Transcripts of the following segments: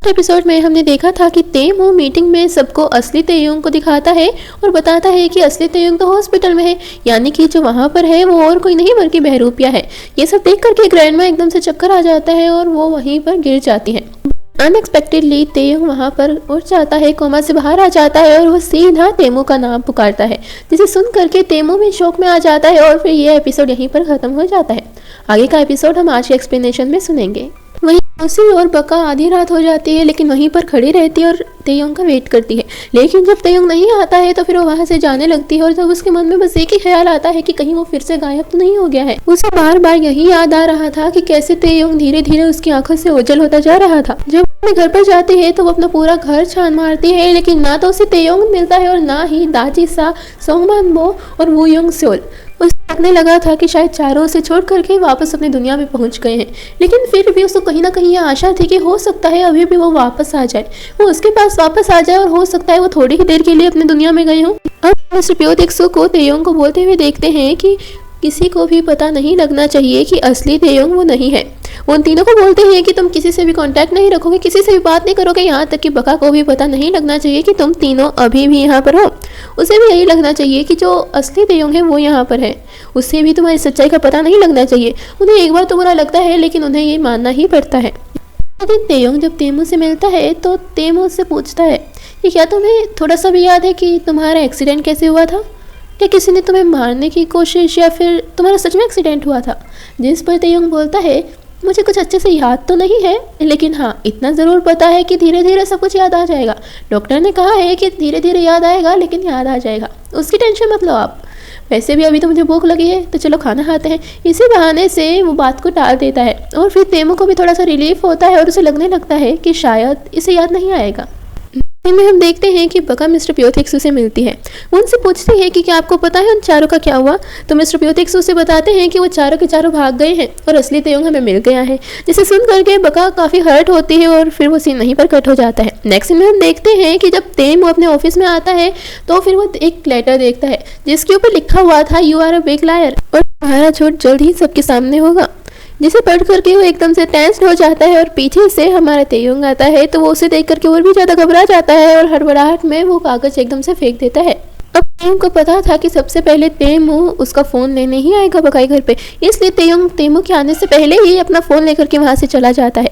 Episode में हमने देखा था कि तेमू मीटिंग में सबको असली तेयोंग को दिखाता है और बताता है कि असली तेयोंग तो हॉस्पिटल में है, यानी कि जो वहाँ पर है वो और कोई नहीं बल्कि बहरूपिया है। ये सब देख करके ग्रैंडमा एकदम से चक्कर आ जाता है और वो वहीं पर गिर जाती है। अनएक्सपेक्टेडली तेयोंग वहाँ पर उठ जाता है, कोमा से बाहर आ जाता है और वो सीधा तेमू का नाम पुकारता है, जिसे सुन करके तेमू भी शौक में आ जाता है और फिर ये एपिसोड यहीं पर ख़त्म हो जाता है। आगे का एपिसोड हम आज के एक्सप्लेनेशन में सुनेंगे। वहीं उसी और बका आधी रात हो जाती है लेकिन वहीं पर खड़ी रहती है और तेयोंग का वेट करती है। लेकिन जब तेयोंग नहीं आता है तो फिर वो वहाँ से जाने लगती है और जब उसके मन में बस एक ही ख्याल आता है कि कहीं वो फिर से गायब तो नहीं हो गया है। उसे बार बार यही याद आ रहा था कि कैसे तेयोंग धीरे धीरे उसकी आंखों से ओझल होता जा रहा था। जब अपने घर पर जाती है तो वो अपना पूरा घर छान मारती है लेकिन ना तो उसे तेयोंग मिलता है और ना ही दाची सा, सोंगमान-बो और वू योंग सोल। उसे लगने लगा था कि शायद चारों उसे छोड़ करके वापस अपनी दुनिया में पहुंच गए हैं, लेकिन फिर भी उसको कहीं ना कहीं यह आशा थी कि हो सकता है अभी भी वो वापस आ जाए, वो उसके पास वापस आ जाए और हो सकता है वो थोड़ी ही देर के लिए अपनी दुनिया में गए हों। अब मिस्टर प्योतेक्सू को तेयोंग को बोलते हुए देखते हैं कि किसी को भी पता नहीं लगना चाहिए कि असली तेयोंग वो नहीं है। वो उन तीनों को बोलते हैं कि तुम किसी से भी कांटेक्ट नहीं रखोगे, किसी से भी बात नहीं करोगे, यहाँ तक कि बका को भी पता नहीं लगना चाहिए कि तुम तीनों अभी भी यहाँ पर हो। उसे भी यही लगना चाहिए कि जो असली तेयोंग है वो यहाँ पर है, उससे भी तुम्हारी सच्चाई का पता नहीं लगना चाहिए। उन्हें एक बार तो बुरा लगता है लेकिन उन्हें ये मानना ही पड़ता है। तेयोंग जब तेमू से मिलता है तो तेमू उससे पूछता है कि क्या तुम्हें थोड़ा सा भी याद है कि तुम्हारा एक्सीडेंट कैसे हुआ था? क्या किसी ने तुम्हें मारने की कोशिश या फिर तुम्हारा सच में एक्सीडेंट हुआ था? जिस पर तेयोंग बोलता है मुझे कुछ अच्छे से याद तो नहीं है, लेकिन हाँ इतना ज़रूर पता है कि धीरे धीरे सब कुछ याद आ जाएगा। डॉक्टर ने कहा है कि धीरे धीरे याद आएगा लेकिन याद आ जाएगा, उसकी टेंशन मत लो आप। वैसे भी अभी तो मुझे भूख लगी है तो चलो खाना खाते हैं। इसी बहाने से वो बात को टाल देता है और फिर तेमू को भी थोड़ा सा रिलीफ होता है और उसे लगने लगता है कि शायद इसे याद नहीं आएगा। में हम देखते हैं कि बका मिस्टर प्योतेक्सू से मिलती है। वो उनसे पूछती है कि क्या आपको पता है उन चारों का क्या हुआ? तो मिस्टर प्योतेक्सू से बताते हैं कि वो चारों के चारों भाग गए हैं और असली तेयोंग हमें मिल गया है, जिसे सुन करके बका काफ़ी हर्ट होती है और फिर वो सीन वहीं पर कट हो जाता है। नेक्स्ट में हम देखते हैं कि जब तेमू अपने ऑफिस में आता है तो फिर वो एक लेटर देखता है जिसके ऊपर लिखा हुआ था you are a big liar और तुम्हारा झूठ जल्द ही सबके सामने होगा, जिसे पढ़ करके वो एकदम से टेंस्ड हो जाता है और पीछे से हमारा तेयोंग आता है तो वो उसे देख करके और भी ज़्यादा घबरा जाता है और हड़बड़ाहट में वो कागज़ एकदम से फेंक देता है। अब तेयोंग को पता था कि सबसे पहले तेमू उसका फ़ोन लेने ही आएगा बकाई घर पे, इसलिए तेयोंग तेमू के आने से पहले ही अपना फ़ोन लेकर के वहाँ से चला जाता है।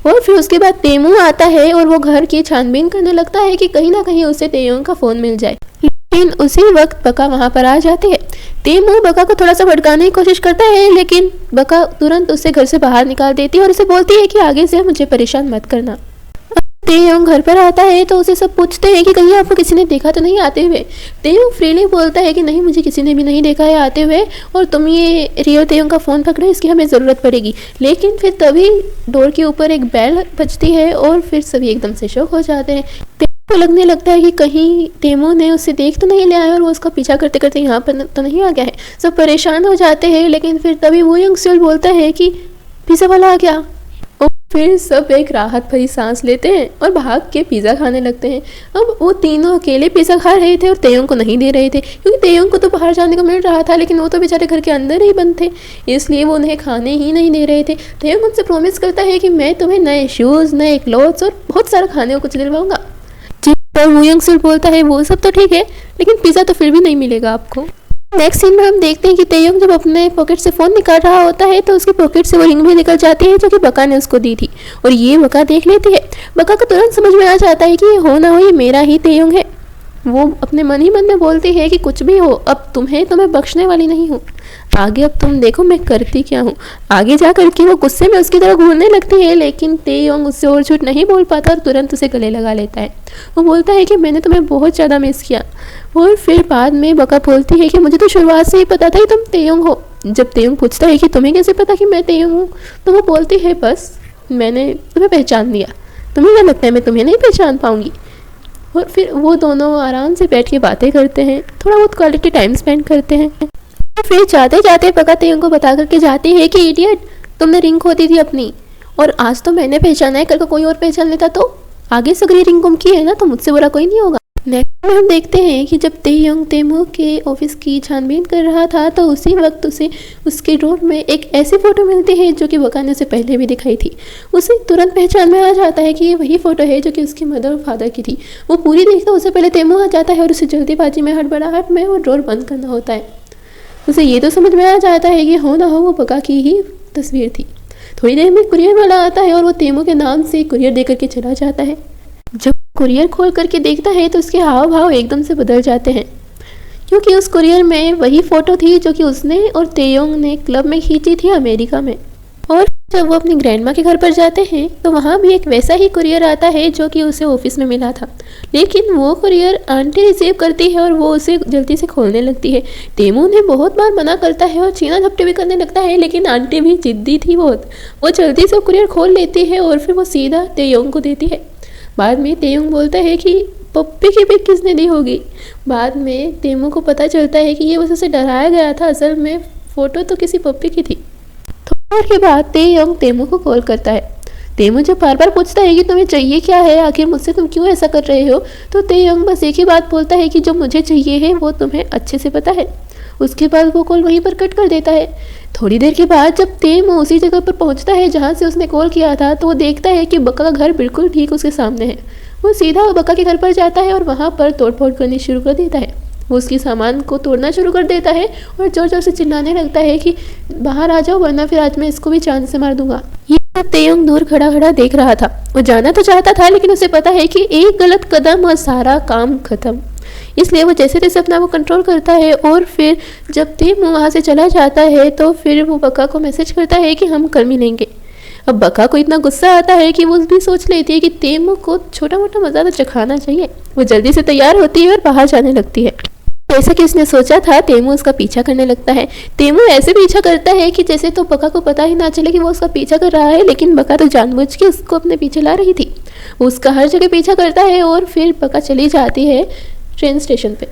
और फिर उसके बाद तेमू आता है और वो घर की छानबीन करने लगता है कि कहीं ना कहीं उसे तेयोंग का फ़ोन मिल जाए, लेकिन उसी वक्त बका वहाँ पर आ जाती है। तेमू बका को थोड़ा सा भड़काने की कोशिश करता है लेकिन बका तुरंत उसे घर से बाहर निकाल देती है और उसे बोलती है कि आगे से मुझे परेशान मत करना। तेयोंग घर पर आता है तो उसे सब पूछते हैं कि कहीं आपको किसी ने देखा तो नहीं आते हुए। तेयोंग फ्रीली बोलता है कि नहीं, मुझे किसी ने भी नहीं देखा है आते हुए और तुम ये रियल तेयोंग का फ़ोन पकड़ो, इसकी हमें ज़रूरत पड़ेगी। लेकिन फिर तभी डोर के ऊपर एक बेल बजती है और फिर सभी एकदम से शॉक हो जाते हैं। तो लगने लगता है कि कहीं तेमू ने उसे देख तो नहीं लिया है और वो उसका पीछा करते करते यहाँ पर तो नहीं आ गया है। सब परेशान हो जाते हैं लेकिन फिर तभी वू योंग सोल बोलता है कि पिज़्ज़ा वाला आ गया और फिर सब एक राहत भरी सांस लेते हैं और भाग के पिज़्ज़ा खाने लगते हैं। अब वो तीनों अकेले पिज़्ज़ा खा रहे थे और तेयोंग को नहीं दे रहे थे क्योंकि तेयोंग को तो बाहर जाने को मिल रहा था लेकिन वो तो बेचारे घर के अंदर ही बंद थे, इसलिए वो उन्हें खाने ही नहीं दे रहे थे। तेयोंग उनसे प्रॉमिस करता है कि मैं तुम्हें नए शूज़, नए क्लोथ्स और बहुत सारा खाने को कुछ दिलवाऊंगा। पर वू योंग सोल बोलता है वो सब तो ठीक है लेकिन पिज़्ज़ा तो फिर भी नहीं मिलेगा आपको। नेक्स्ट सीन में हम देखते हैं कि तेयोंग जब अपने पॉकेट से फ़ोन निकाल रहा होता है तो उसके पॉकेट से वो रिंग भी निकल जाती है जो कि बका ने उसको दी थी और ये बका देख लेती है। बका को तुरंत समझ में आ जाता है कि ये हो ना हो ये मेरा ही तेयोंग है। वो अपने मन ही मन में बोलती है कि कुछ भी हो अब तुम्हें तो मैं बख्शने वाली नहीं हूँ, आगे अब तुम देखो मैं करती क्या हूँ। आगे जा करके वो गुस्से में उसकी तरफ घूरने लगती है लेकिन तेयोंग उससे और झूठ नहीं बोल पाता और तुरंत उसे गले लगा लेता है। वो बोलता है कि मैंने तुम्हें बहुत ज़्यादा मिस किया और फिर बाद में बका बोलती है कि मुझे तो शुरुआत से ही पता था कि तुम तेयोंग हो। जब तेयोंग पूछता है कि तुम्हें कैसे पता कि मैं तेयोंग हूँ तो वो बोलती है बस मैंने तुम्हें पहचान लिया, तुम्हें क्या लगता है मैं तुम्हें नहीं पहचान पाऊँगी। और फिर वो दोनों आराम से बैठ के बातें करते हैं, थोड़ा बहुत क्वालिटी टाइम स्पेंड करते हैं। फिर जाते जाते बका तेयोंग को बता करके जाती है कि इडियट, तुमने रिंग खो दी थी अपनी और आज तो मैंने पहचाना है, कल को कोई और पहचान लेता तो? आगे से अगर ये रिंग गुम की है ना तो मुझसे बुरा कोई नहीं होगा। नेक्स्ट में हम देखते हैं कि जब तेयोंग तेमू के ऑफिस की छानबीन कर रहा था तो उसी वक्त उसे उसके ड्रॉर में एक ऐसी फ़ोटो मिलती है जो कि बका ने उसे पहले भी दिखाई थी। उसे तुरंत पहचान में आ जाता है कि ये वही फ़ोटो है जो कि उसकी मदर और फादर की थी। वो पूरी देखता उससे पहले तेमू आ जाता है और उसे जल्दीबाजी में हड़बड़ाहट में वो ड्रॉर बंद करना होता है। उसे ये तो समझ में आ जाता है कि हो ना हो वो बका की ही तस्वीर थी। थोड़ी देर में कुरियर वाला आता है और वो तेमू के नाम से कुरियर दे करके चला जाता है। जब कुरियर खोल करके देखता है तो उसके हाव भाव एकदम से बदल जाते हैं, क्योंकि उस कुरियर में वही फ़ोटो थी जो कि उसने और तेयोंग ने क्लब में खींची थी अमेरिका में। और जब वो अपनी ग्रैंडमा के घर पर जाते हैं तो वहाँ भी एक वैसा ही कुरियर आता है जो कि उसे ऑफिस में मिला था, लेकिन वो कुरियर आंटी रिसीव करती है और वो उसे जल्दी से खोलने लगती है। तेमू ने बहुत बार मना करता है और छीना झपटी भी करने लगता है, लेकिन आंटी भी जिद्दी थी बहुत। वो जल्दी से कुरियर खोल लेती है और फिर वो सीधा तेयोंग को देती है। बाद में तेयोंग बोलता है कि पप्पी की पिक किसने दी होगी। बाद में तेमू को पता चलता है कि ये बस उसे डराया गया था, असल में फ़ोटो तो किसी पप्पी की थी। थोड़ी देर के बाद तेयोंग तेमू को कॉल करता है। तेमू जब बार बार पूछता है कि तुम्हें चाहिए क्या है, आखिर मुझसे तुम क्यों ऐसा कर रहे हो, तो तेयोंग बस एक ही बात बोलता है कि जो मुझे चाहिए है वो तुम्हें अच्छे से पता है। उसके बाद वो कॉल वहीं पर कट कर देता है। थोड़ी देर के बाद जब तेमू उसी जगह पर पहुंचता है जहां से उसने कॉल किया था तो वो देखता है कि बका का घर बिल्कुल ठीक उसके सामने है। वो सीधा बका के घर पर जाता है और वहां पर तोड़फोड़ करनी शुरू कर देता है। वो उसके सामान को तोड़ना शुरू कर देता है और जोर जोर से चिल्लाने लगता है कि बाहर आ जाओ वरना फिर आज मैं इसको भी चांद से मार दूंगा। ये सब तेयोंग दूर खड़ा खड़ा देख रहा था। वो जाना तो चाहता था, लेकिन उसे पता है कि एक गलत कदम और सारा काम खत्म। इसलिए वो जैसे तैसे अपना वो कंट्रोल करता है और फिर जब तेमू वहाँ से चला जाता है तो फिर वो बका को मैसेज करता है कि हम कल मिलेंगे। अब बका को इतना गुस्सा आता है कि वो भी सोच लेती है कि तेमू को छोटा मोटा मज़ा तो चखाना चाहिए। वो जल्दी से तैयार होती है और बाहर जाने लगती है। जैसा कि उसने सोचा था तेमू उसका पीछा करने लगता है। तेमू ऐसे पीछा करता है कि जैसे तो बका को पता ही ना चले कि वो उसका पीछा कर रहा है, लेकिन बका तो जानबूझ के उसको अपने पीछे ला रही थी। वो उसका हर जगह पीछा करता है और फिर बका चली जाती है ट्रेन स्टेशन पे।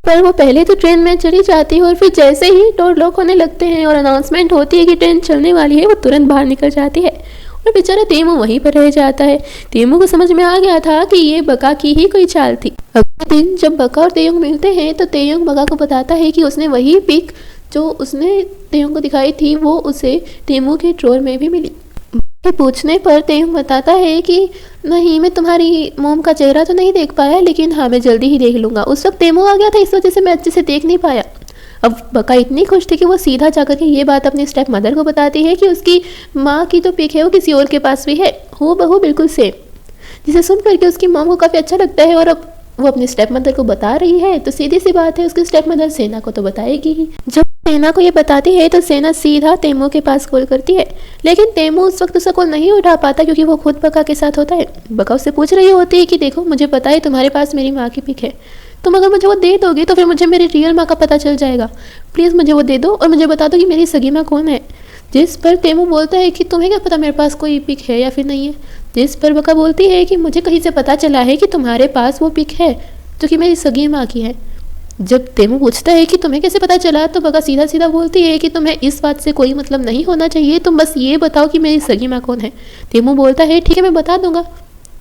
पर वो पहले तो ट्रेन में चली जाती है और फिर जैसे ही डोर लॉक होने लगते हैं और अनाउंसमेंट होती है कि ट्रेन चलने वाली है, वो तुरंत बाहर निकल जाती है और बेचारा तेमू वहीं पर रह जाता है। तेमू को समझ में आ गया था कि ये बका की ही कोई चाल थी। अगले दिन जब बका और तेयोंग मिलते हैं तो तेयोंग बका को बताता है कि उसने वही पिक जो उसने तेयोंग को दिखाई थी वो उसे तेमू के ड्रॉर में भी मिली। के पूछने पर तेयोंग बताता है कि नहीं, मैं तुम्हारी मोम का चेहरा तो नहीं देख पाया, लेकिन हाँ मैं जल्दी ही देख लूँगा। उस वक्त तेमू आ गया था, इस वजह से मैं अच्छे से देख नहीं पाया। अब बका इतनी खुश थी कि वो सीधा जाकर के ये बात अपनी स्टेप मदर को बताती है कि उसकी माँ की जो पिक है वो किसी और के पास भी है, हो बहू बिल्कुल सेम। जिसे सुन करके उसकी माँ को काफ़ी अच्छा लगता है और अब वो अपनी स्टेप मदर को बता रही है तो सीधी सी बात है उसकी स्टेप मदर सेना को तो बताएगी ही। जब सेना को ये बताती है तो सेना सीधा तेमू के पास कॉल करती है, लेकिन तेमू उस वक्त उसका कॉल नहीं उठा पाता क्योंकि वो खुद बका के साथ होता है। बका उससे पूछ रही होती है कि देखो मुझे पता है तुम्हारे पास मेरी माँ की पिक है, तुम अगर मुझे वो दे दोगे तो फिर मुझे मेरी रियल माँ का पता चल जाएगा। प्लीज़ मुझे वो दे दो और मुझे बता दो कि मेरी सगी माँ कौन है। जिस पर तेमू बोलता है कि तुम्हें क्या पता मेरे पास कोई पिक है या फिर नहीं है। जिस पर बका बोलती है कि मुझे कहीं से पता चला है कि तुम्हारे पास वो पिक है जो कि मेरी सगी माँ की है। जब तेमू पूछता है कि तुम्हें कैसे पता चला तो बका सीधा सीधा बोलती है कि तुम्हें इस बात से कोई मतलब नहीं होना चाहिए, तुम बस ये बताओ कि मेरी सगी माँ कौन है। तेमू बोलता है ठीक है मैं बता दूंगा,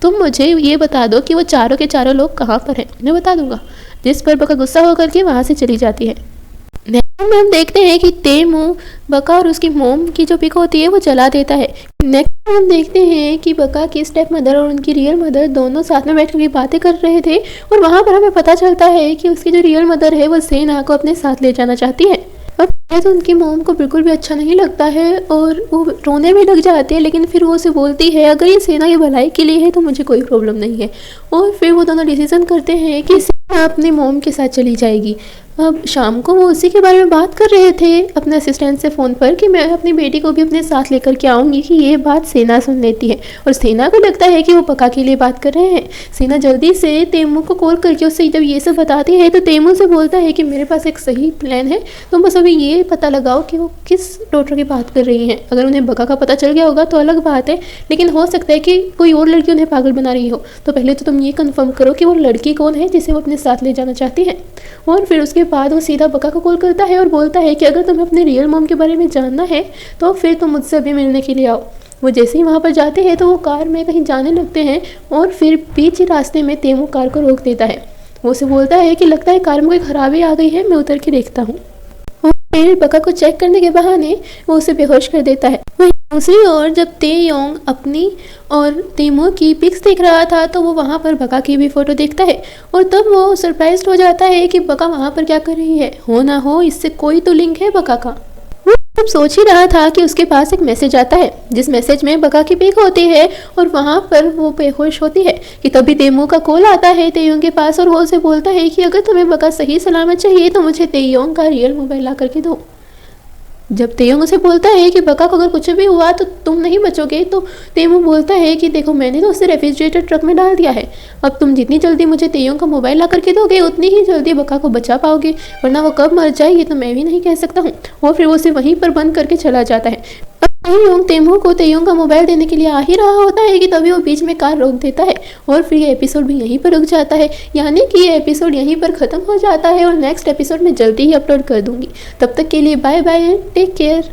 तुम मुझे ये बता दो कि वो चारों के चारों लोग कहाँ पर हैं, मैं बता दूंगा। जिस पर बका गुस्सा होकर के वहाँ से चली जाती है। नेक्स्ट में हम देखते हैं कि तेमू बका और उसकी मोम की जो पिक होती है वो जला देता है। नेक्स्ट में हम देखते हैं कि बका की स्टेप मदर और उनकी रियल मदर दोनों साथ में बैठ कर बातें कर रहे थे और वहाँ पर हमें पता चलता है कि उसकी जो रियल मदर है वो सेना को अपने साथ ले जाना चाहती है। और तो उनकी मोम को बिल्कुल भी अच्छा नहीं लगता है और वो रोने भी लग जाती है, लेकिन फिर वो उसे बोलती है अगर ये सेना की भलाई के लिए है तो मुझे कोई प्रॉब्लम नहीं है। और फिर वो दोनों डिसीजन करते हैं कि सेना अपनी मोम के साथ चली जाएगी। अब शाम को वो उसी के बारे में बात कर रहे थे अपने असिस्टेंट से फ़ोन पर कि मैं अपनी बेटी को भी अपने साथ लेकर के आऊँगी, कि ये बात सेना सुन लेती है और सेना को लगता है कि वो बका के लिए बात कर रहे हैं। सेना जल्दी से तेमू को कॉल करके उससे जब ये सब बताती है तो तेमू से बोलता है कि मेरे पास एक सही प्लान है, तुम बस अभी ये पता लगाओ कि वो किस डॉक्टर की बात कर रही हैं। अगर उन्हें बका का पता चल गया होगा तो अलग बात है, लेकिन हो सकता है कि कोई और लड़की उन्हें पागल बना रही हो। तो पहले तो तुम ये कन्फर्म करो कि वो लड़की कौन है जिसे वो अपने साथ ले जाना चाहती है। और फिर उसके बाद वो सीधा बका को कॉल करता है और बोलता है कि अगर तुम्हें अपने रियल मॉम के बारे में जानना है तो फिर तुम मुझसे अभी मिलने के लिए आओ। वो जैसे ही वहाँ पर जाते हैं तो वो कार में कहीं जाने लगते हैं और फिर बीच ही रास्ते में तेमू कार को रोक देता है। वो उसे बोलता है कि लगता है कार में कोई खराबी आ गई है, मैं उतर के देखता हूँ। और फिर बका को चेक करने के बहाने वो उसे बेहोश कर देता है। वहीं दूसरी ओर जब तेयोंग अपनी और तेमू की पिक्स देख रहा था तो वो वहाँ पर बका की भी फोटो देखता है और तब वो सरप्राइज्ड हो जाता है कि बका वहाँ पर क्या कर रही है। हो ना हो इससे कोई तो लिंक है बका का। वो तब सोच ही रहा था कि उसके पास एक मैसेज आता है जिस मैसेज में बका की पिक होती है और वहाँ पर वो बेहोश होती है कि तभी तेमू का कॉल आता है तेयोंग के पास और वो उसे बोलता है कि अगर तुम्हें बका सही सलामत चाहिए तो मुझे तेयोंग का रियल मोबाइल ला करके दो। जब तेयोंग उसे बोलता है कि बका को अगर कुछ भी हुआ तो तुम नहीं बचोगे तो तेमू बोलता है कि देखो मैंने तो उसे रेफ्रिजरेटर ट्रक में डाल दिया है, अब तुम जितनी जल्दी मुझे तेयोंग का मोबाइल ला करके दोगे उतनी ही जल्दी बका को बचा पाओगे, वरना वो कब मर जाए ये तो मैं भी नहीं कह सकता हूँ। और फिर वो उसे वहीं पर बंद करके चला जाता है। तेयोंग तेमू को तेयोंग का मोबाइल देने के लिए आ ही रहा होता है कि तभी वो बीच में कार रोक देता है और फिर ये एपिसोड भी यहीं पर रुक जाता है। यानी कि ये एपिसोड यहीं पर ख़त्म हो जाता है और नेक्स्ट एपिसोड में जल्दी ही अपलोड कर दूंगी। तब तक के लिए bye bye and take care.